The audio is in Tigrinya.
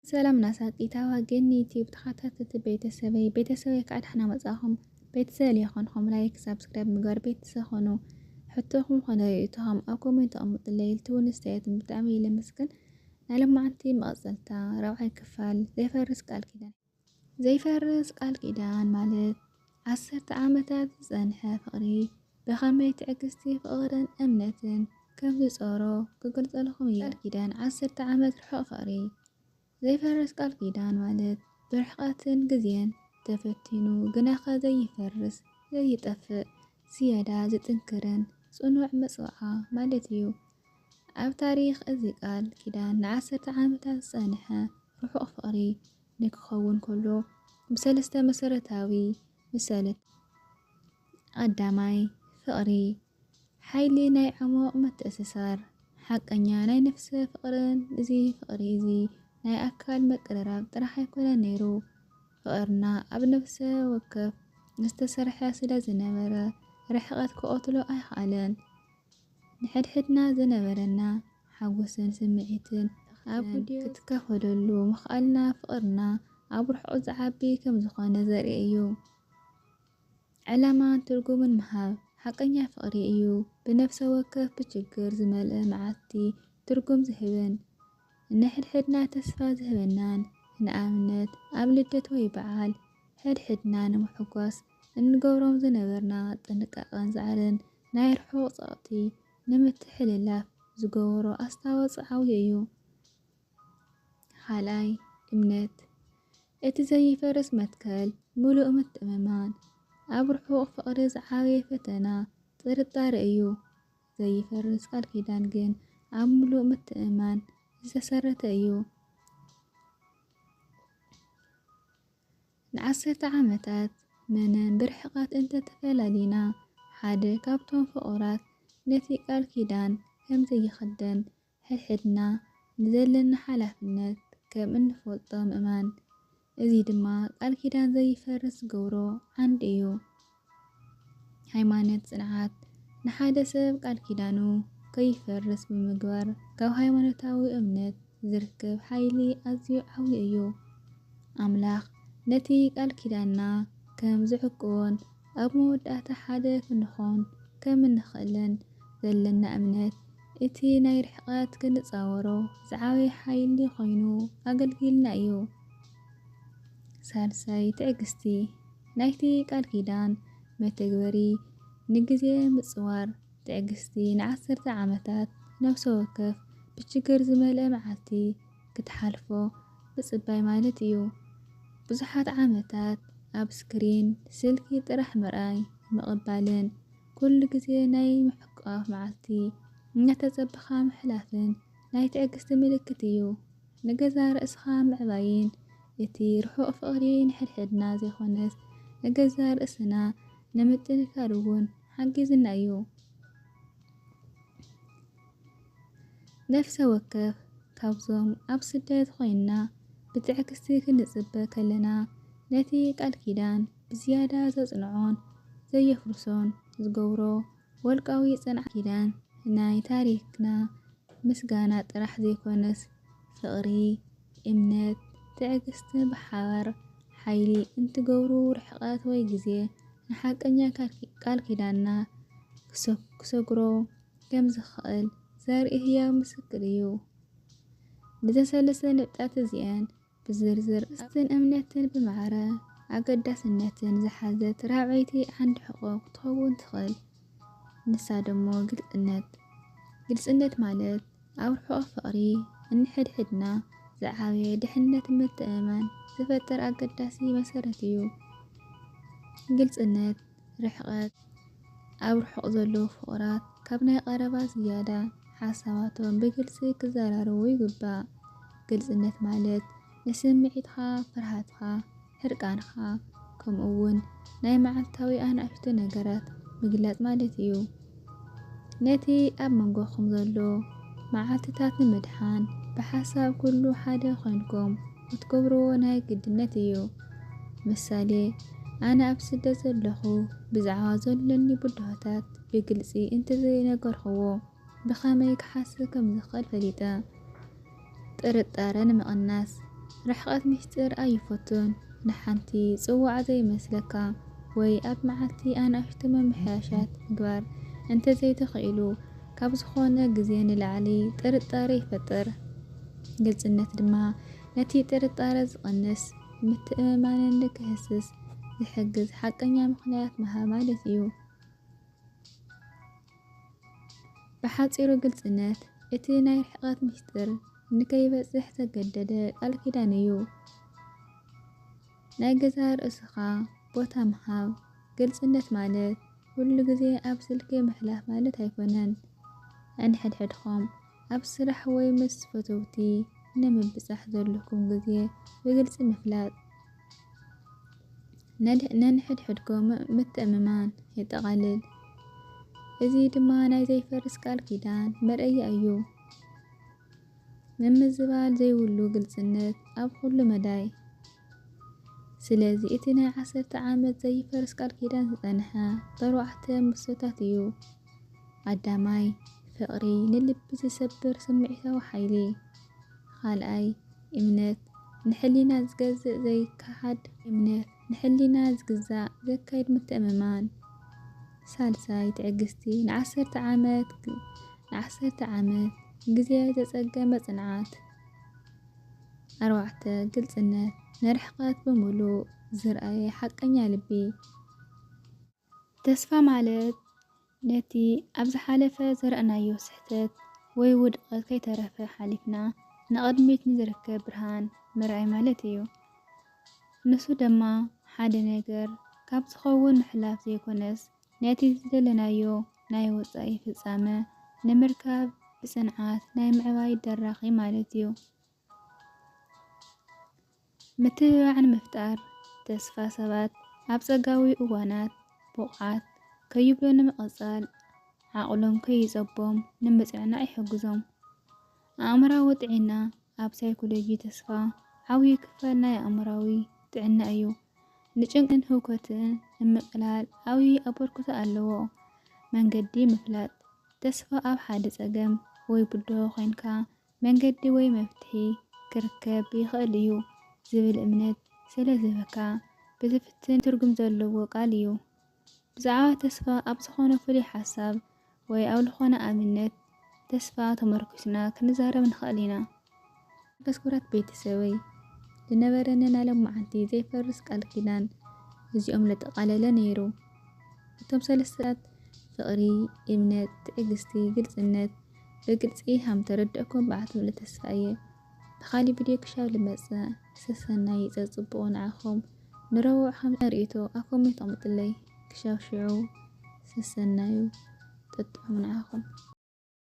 ሰላም ናሳቂታዋ ገኒ ዩቲዩብ ተኸታተልቲ ቤተሰበይ ከዓ ድሕና መጻኹም ቤተሰብ ይኹንኹም ላይክ ሰብስክራይብ ምግባር ቤተሰብ ኾኑ ሕቶኹም ኾነ ርእይቶኹም ኣብ ኮሜንት ተቐምጡለይ ልትውን ኣስተያየት ብጣዕሚ እየ ለመስግን። ናሎማዓንቲ መቐፀልታ ራብዓይ ክፋል ዘይፈርስ ቃል ኪዳን ማለት 10 ዓመታት ዝጸንሐ ፍቕሪ ብኸመይ ትዕግስቲ ፍቕርን እምነትን ከም ዝጸሮ ክገልጸልኹም እዩ። ቃል ኪዳን 10 ዓመት ርሑቕ ፍቕሪ ዘይፈርስ ቃል ኪዳን ማለት ብርሕቐትን ግዜን ተፈቲኑ ግናኸ ዘይፈርስ ዘይጠፍእ ዝያዳ ዝጥንክርን ጽኑዕ መጽዋዓ ማለት እዩ። ኣብ ታሪኽ እዚ ቃል ኪዳን ን10 ዓመታት ዝጸንሐ ርሑቕ ፍቕሪ ንክኸውን ከሎ ብሰለስተ መሰረታዊ ምሳሌት ቀዳማይ ፍቕሪ ሓይሊ ናይ ዓሞቕ ምትእስሳር ሓቀኛ ናይ ነፍሲ ፍቕርን እዚ ፍቕሪ እዚ ናይ ኣካል መቀራረብ ጥራሕ ኣይኮነን ነይሩ። ፍቕርና ኣብ ነፍሲ ወከፍ ዝተሰርሐ ስለ ዝነበረ ርሕቐት ክቐትሎ ኣይከኣለን። ንሕድሕድና ዝነበረና ሓጎስን ስምዒትን ኣብ ቪድዮ ክትካፈለሉ ምኽኣልና ፍቕርና ኣብ ርሑቕ ዝዓቢ ከም ዝኾነ ዘርኢ እዩ። ዕላማን ትርጉምን ምሃብ ሓቀኛ ፍቕሪ እዩ ብነፍሲ ወከፍ ብችግር ዝመልአ መዓልቲ ትርጉም ዝህብን ንሕድሕድና ተስፋ ዝህበናን። ንኣብነት ኣብ ልደት ወይ በዓል ሕድሕድና ንምሕጓስ እንገብሮም ዝነበርና ጥንቃቐን ጻዕርን ናይ ርሑቕ ጸቕጢ ንምትሕልላፍ ዝገበሮ ኣስተዋፅኦ ዓብዪ እዩ። ካልኣይ እምነት እቲ ዘይፈርስ መትከል ምሉእ ምትእምማን ኣብ ርሑቕ ፍቕሪ ዝዓበየ ፈተና ጥርጣረ እዩ። ዘይፈርስ ቃል ኪዳን ግን ኣብ ምሉእ ምትእምማን ዝተሰረተ እዩ። ን10 ዓመታት መነን ብርሕቐት እንተተፈላሊና ሓደ ካብቶም ፍቑራት ነቲ ቃል ኪዳን ከም ዘይኽደን ሕድሕድና ንዘለና ሓላፍነት ከም እንፈልጦ ምእማን። እዚ ድማ ቃል ኪዳን ዘይፈርስ ዝገብሮ ዓንዲ እዩ። ሃይማኖት ጽንዓት ንሓደ ሰብ ቃል ኪዳኑ ከይፈርስ ብምግባር ካብ ሃይማኖታዊ እምነት ዝርከብ ሓይሊ ኣዝዩ ዓብዪ እዩ። ኣምላኽ ነቲ ቃል ኪዳንና ከም ዝሕቅዎን ኣብ መወዳእታ ሓደ ክንኾን ከም እንኽእልን ዘለና እምነት እቲ ናይ ርሕቐት ክንጻወሮ ዝዓበየ ሓይሊ ኮይኑ ኣገልጊልና እዩ። ሳልሳይ ትዕግስቲ ናይቲ ቃል ኪዳን መተግበሪ ንግዜ ምጽዋር ትዕግስቲ ን10 ዓመታት ነፍሲ ወከፍ ብችግር ዝመልአ መዓልቲ ክትሓልፎ ምጽባይ ማለት እዩ። ብዙሓት ዓመታት ኣብ ስክሪን ስልኪ ጥራሕ ምርኣይ ምቕባልን ኩሉ ግዜ ናይ ምሕቋፍ መዓልቲ እናተጸበኻ ምሕላፍን ናይ ትዕግስቲ ምልክት እዩ። ንገዛ ርእስኻ ምዕባይን እቲ ርሑቕ ፍቕሪ ንሕድሕድና ዘይኾነስ ንገዛ ርእስና ንምጥንካር እውን ሓጊዝና እዩ። ነፍሲ ወከፍ ካብዞም ኣብ ስደት ኮይንና ብትዕግስቲ ክንጽበ ከለና ነቲ ቃል ኪዳን ብዝያዳ ዘጽንዖን ዘየፍርሶን ዝገብሮ ወልቃዊ ጽንዓት ኪዳን ናይ ታሪኽና ምስጋና ጥራሕ ዘይኮነስ ፍቕሪ፣ እምነት፣ ትዕግስቲ ብሓባር ሓይሊ እንትገብሩ ርሕቐት ወይ ግዜ ንሓቀኛ ቃል ኪዳንና ክሰግሮ ከም ዝኽእል ዘርኢ ህያው ምስክር እዩ። ንዘሰለስተ ንጥፈታት እዚአን ብዝርዝር እስትን እምነትን ብማዕረ ኣገዳስነትን ዝሓዘት ራብዐይቲ ዓንዲ ሕቖ ክትኸውን ትኽእል። ንሳ ደሞ ግልጽነት ማለት ኣብ ርሑቕ ፍቕሪ እንሕድሕድና ዝዓበየ ድሕነት ምትእምማን ዝፈጥር ኣገዳሲ መሰረት እዩ። ግልጽነት ርሕቐት ኣብ ርሑቕ ዘለዉ ፍቑራት ካብ ናይ ቀረባ ዝያዳ ሓሳባቶም ብግልጺ ክዘራረቡ ይግባእ። ግልጽነት ማለት ንስምዒትኻ፣ ፍርሃትካ፣ ሕርቃንኻ ከምኡ'ውን ናይ መዓልታዊ ኣናእሽቱ ነገራት ምግላጽ ማለት እዩ። ነቲ ኣብ መንጎኹም ዘሎ መዓልትታት ንምድሓን ብሓሳብ ኩሉ ሓደ ኮይንኩም እትገብርዎ ናይ ግድነት እዩ። ምሳሌ ኣነ ኣብ ስደት ዘለኹ ብዛዕባ ዘለኒ ብድሆታት ብግልጺ እንተዘይነገርኽዎ ብኸመይ ክሓስብ ከም ዝኽእል ፈሊጠ። ጥርጣረ ንምቕናስ رحقات مشتر أيفتون نحنتي صوع زي مسلكا وي أب معتي أنا أشتم محاشات جبار أنت زي تخيلو كابز خونا جزين العلي ترطاري فتر قلت النت دما نتي ترطارز قنس متأمان لك هسس يحجز حقنيا مخنيات مها مالتيو بحاصيرو قلت النت اتي ناي رحقات مشتر نكيبصح تجدد قال كدانيو ናይ ገዛ ርእስኻ ቦታ ምሃብ ግልጽነት ማለት ኩሉ ግዜ ኣብ ስልኪ ምሕላፍ ማለት ኣይኮነን። እንሕድሕድኹም ኣብ ስራሕ ወይ ምስ ፈተውቲ ንምብጻሕ ዘለኩም ግዜ ብግልጺ ምፍላጥ ነንሕድሕድኩም ምትእምማን የጠቓልል። እዚ ድማ ናይ ዘይፈርስ ቃል ኪዳን መርአያ እዩ። ምምዝባል ዘይብሉ ግልጽነት ኣብ ኩሉ መዳይ ስለዚ እቲ ናይ 10 ዓመት ዘይፈርስ ቃል ኪዳን ዝጸንሐ ተርዋዕተ ምስቶታት እዩ። ቀዳማይ ፍቕሪ ንልቢ ዝሰብር ስምዒታዊ ሓይሊ፣ ካልኣይ እምነት ንሕሊና ዝገዝእ ዘይከሓድ እምነት ንሕሊና ዝግዛእ ዘካይድ ምትእምማን፣ ሳልሳይ ትዕግስቲ ን10 ዓመት ግዜ ዘጸገመ ጽንዓት፣ ኣርባዕተ ግልጽነት ነርሕቐት ብምሉእ ዝርአየ ሓቀኛ ልቢ። ተስፋ ማለት ነቲ ኣብ ዝሓለፈ ዘርአናዮ ስሕተት ወይ ውድቐት ከይተረፈ ሓሊፍና ንቕድሚት ንዝርከብ ብርሃን ምርኣይ ማለት እዩ። ንሱ ድማ ሓደ ነገር ካብ ዝኸውን ምሕላፍ ዘይኮነስ ነቲ ዝደለናዮ ናይ ወጻኢ ፍጻመ ንምርካብ ብጽንዓት ናይ ምዕባይ ደራኺ ማለት እዩ። ምትብባዕን ምፍጣር ተስፋ ሰባት ኣብ ጸጋዊ እዋናት ብቕዓት ከይብሎ ንምቕጻል ዓቕሎም ከይጸቦም ንምጽዕናዕ ይሕግዞም። ኣእምራዊ ጥዕና ኣብ ሳይኮሎጂ ተስፋ ዓብዪ ክፋል ናይ ኣእምራዊ ጥዕና እዩ። ንጭንቅን ህውከትን ንምቕላል ዓብዪ ኣበርክቶ ኣለዎ። መንገዲ ምፍላጥ ተስፋ ኣብ ሓደ ጸገም ወይ ብድሆ ኮይንካ መንገዲ ወይ መፍትሒ ክርከብ ይኽእል እዩ ዝብል እምነት ስለ ዝህበካ ብዝፍትን ትርጉም ዘለዎ ቃል እዩ። ብዛዕባ ተስፋ ኣብ ዝኾነ ፍሉይ ሓሳብ ወይ ኣብ ዝኾነ ኣብነት ተስፋ ተመርኪስና ክንዛረብ ንኽእል ኢና። ክቡራት ቤተሰበይ ዝነበረኒ ናሎም መዓልቲ ዘይፈርስ ቃል ኪዳን እዚኦም ለጠቓለለ ነይሩ። እቶም ሰለስታት ፍቕሪ፣ እምነት፣ ትዕግስቲ፣ ግልጽነት ብግልጺ ሃም ተረድአኩም ብዓትም ተስፋ እየ። ብኻሊእ ቪድዮ ክሻብ ልመጽእ ሰሰናይ ይጸጽብቑ ንዓኹም ንረውዕ ከም ርእቶ ኣብ ኮሜንት ኣቕምጡለይ ክሻብ ሽዑ ሰሰናዩ ጥጥዑም ንዓኹም።